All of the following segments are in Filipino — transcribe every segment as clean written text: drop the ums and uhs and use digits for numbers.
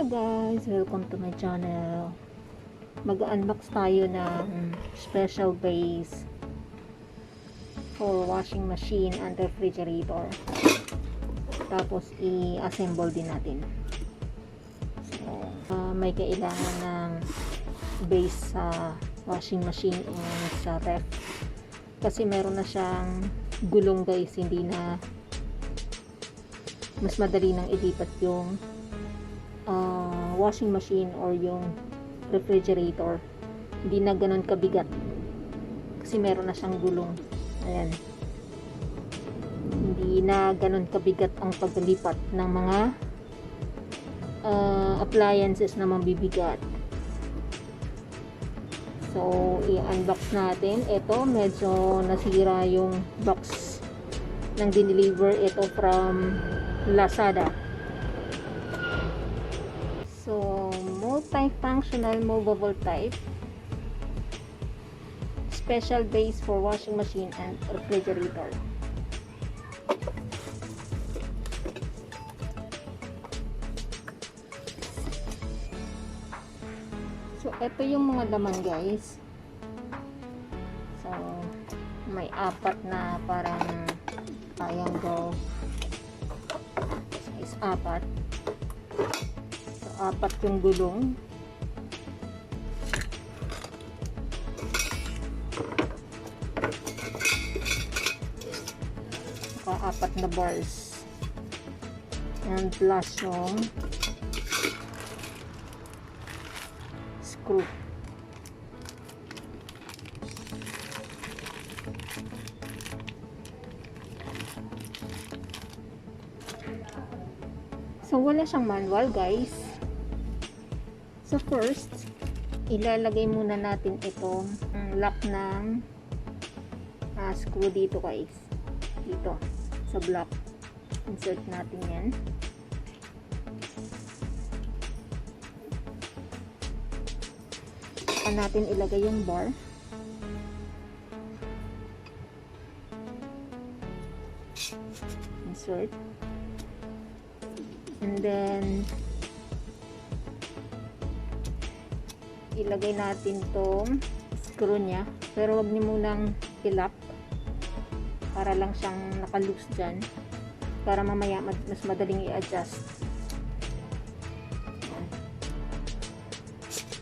Hello guys! Welcome to my channel. Mag-unbox tayo ng special base for washing machine and refrigerator. Tapos i-assemble din natin. So, may kailangan ng base sa washing machine and sa ref. Kasi meron na siyang gulong guys, hindi na mas madali nang ilipat yung washing machine or yung refrigerator. Hindi na ganun kabigat kasi meron na siyang gulong. Ayan, hindi na ganun kabigat ang paglipat ng mga appliances na mabibigat. So i-unbox natin. Ito medyo nasira yung box ng dineliver. Ito from Lazada. So, multifunctional movable type, special base for washing machine and refrigerator. So, ito yung mga laman guys. So, may apat na parang triangle. Size apat. Apat yung gulong. Apat na bars. And plus yung screw. So wala siyang manual guys. So first, ilalagay muna natin itong lock ng screw dito guys. Dito sa block. Insert natin yan. Saka natin ilagay yung bar. Insert. And then ilagay natin tong screw nya, pero wag niyo munang i-lock para lang siyang naka-loose dyan, para mamaya mas madaling i-adjust.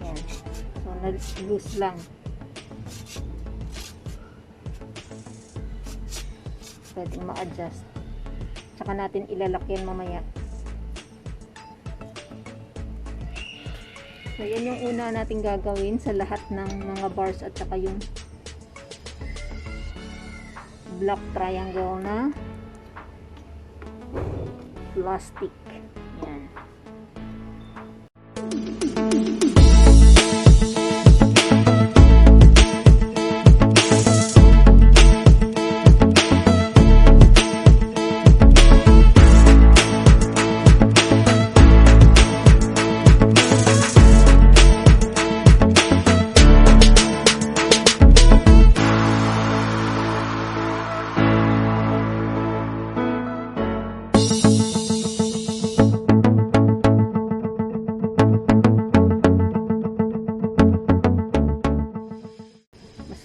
Ayan. So na-loose lang, pwedeng ma-adjust. Tsaka natin ilalak yan mamaya. So, yan yung una natin gagawin sa lahat ng mga bars at saka yung block triangle na plastic. Yan.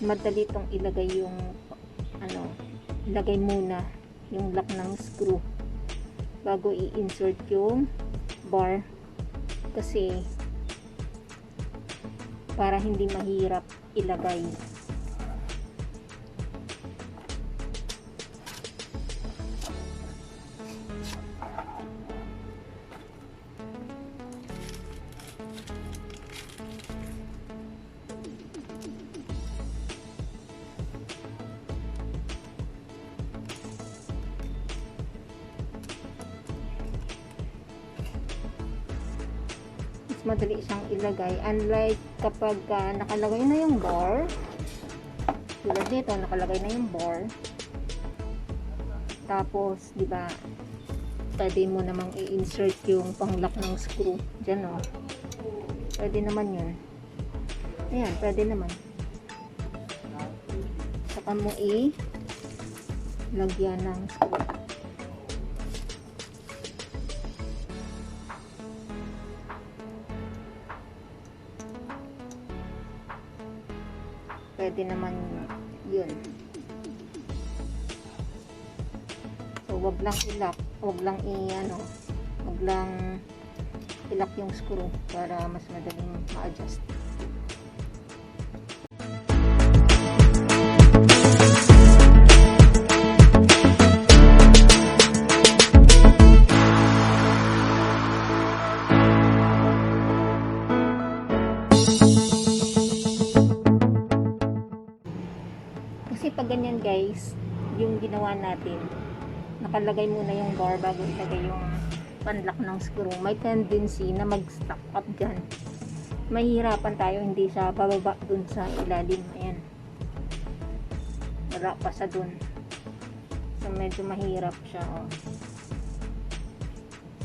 Madali itong ilagay yung ilagay muna yung lock ng screw bago i-insert yung bar, kasi para hindi mahirap ilagay. Madali siyang ilagay, unlike kapag nakalagay na yung bar. Tulad nito, nakalagay na yung bar, tapos di ba pwede mo namang i-insert yung pang-lock ng screw dyan, oh. Pwede naman yun. Ayan, pwede naman. Saka mo i-lagyan ng screw. pwede naman yun. So wag lang i-lock, wag lang i-lock yung screw para mas madaling ma-adjust. Kasi pag ganyan guys, yung ginawa natin, nakalagay muna yung bar bago ilagay yung panlock ng screw, may tendency na mag-stuck up dyan. Mahihirapan tayo, hindi siya bababa dun sa ilalim. Ayan, wala pa sa dun, so medyo mahirap siya.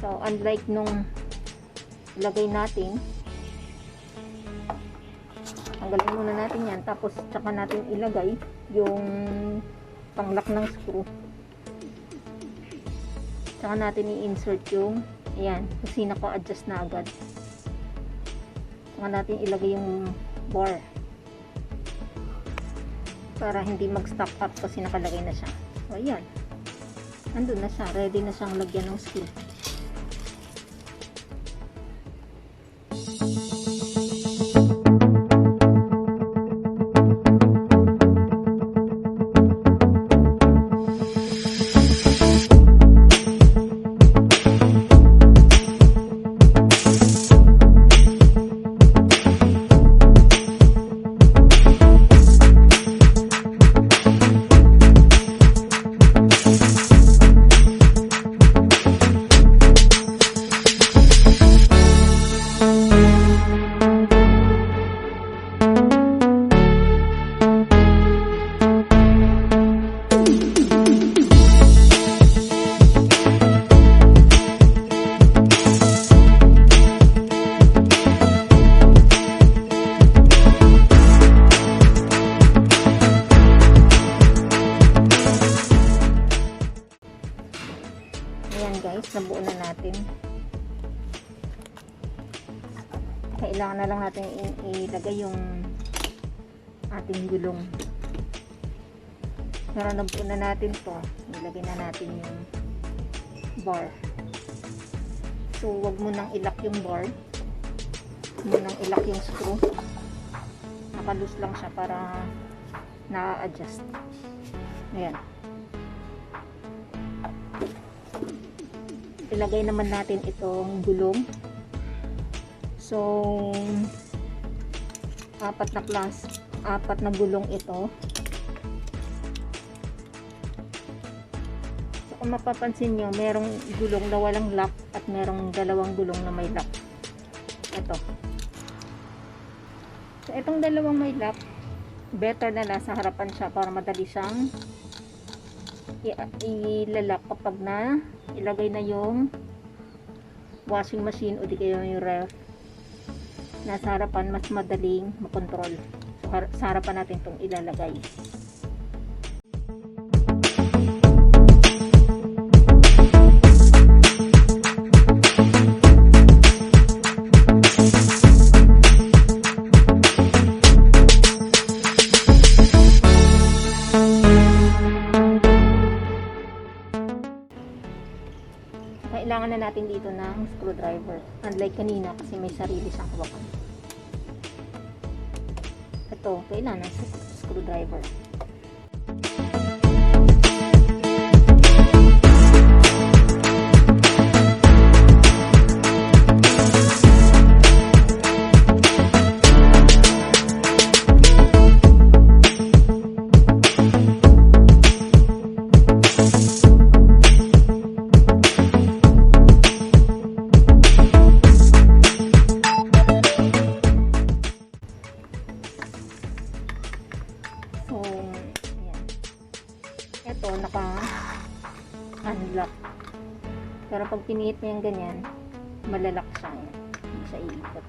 So unlike nung ilagay natin, tanggalin muna natin yan, tapos tsaka natin ilagay yung panglock ng screw, tsaka natin i-insert yung ayan, kasi naka-adjust na agad. Tsaka natin ilagay yung bar para hindi mag-stuck up kasi nakalagay na siya. So ayan, andun na siya, ready na siyang lagyan ng screw. Guys, nabuo na natin. Kailangan na lang natin ilagay yung ating gulong. Pero nabuo na natin to, ilagay na natin yung bar. So wag mo nang i-lock yung bar, wag mo nang i-lock yung screw, naka-loose lang siya para na-adjust. Ayan, ilagay naman natin itong gulong. So apat na gulong ito. So kung mapapansin nyo, merong gulong na walang lock at merong dalawang gulong na may lock. Ito, so itong dalawang may lock, better na nasa harapan siya para madali siyang ilalak kapag na ilagay na yung washing machine o di kaya yung ref. Nasa harapan, mas madaling makontrol. So, sa harapan natin itong ilalagay. Kailangan na natin dito ng screwdriver, unlike kanina kasi may sarili siyang hawakan. Ito, kailangan ng screwdriver. So, ayan. Ito, naka-unlock. Pero pag pinihit mo yung ganyan, malalak siya. Hindi siya iikot.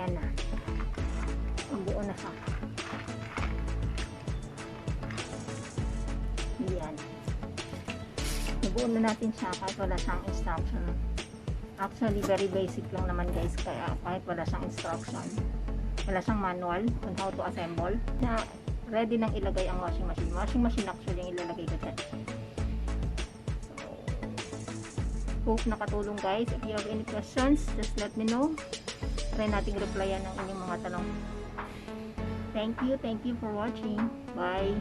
Ayan na. Buo na siya. Ayan. Nabuo na natin siya kahit wala siyang instruction. Actually, very basic lang naman guys. Kaya kahit wala siyang instruction, wala siyang manual on how to assemble, na ready nang ilagay ang washing machine. Washing machine actually yung ilalagay ko dyan. So, hope nakatulong guys. If you have any questions, just let me know. Try nating replyan ng inyong mga tanong. Thank you for watching. Bye.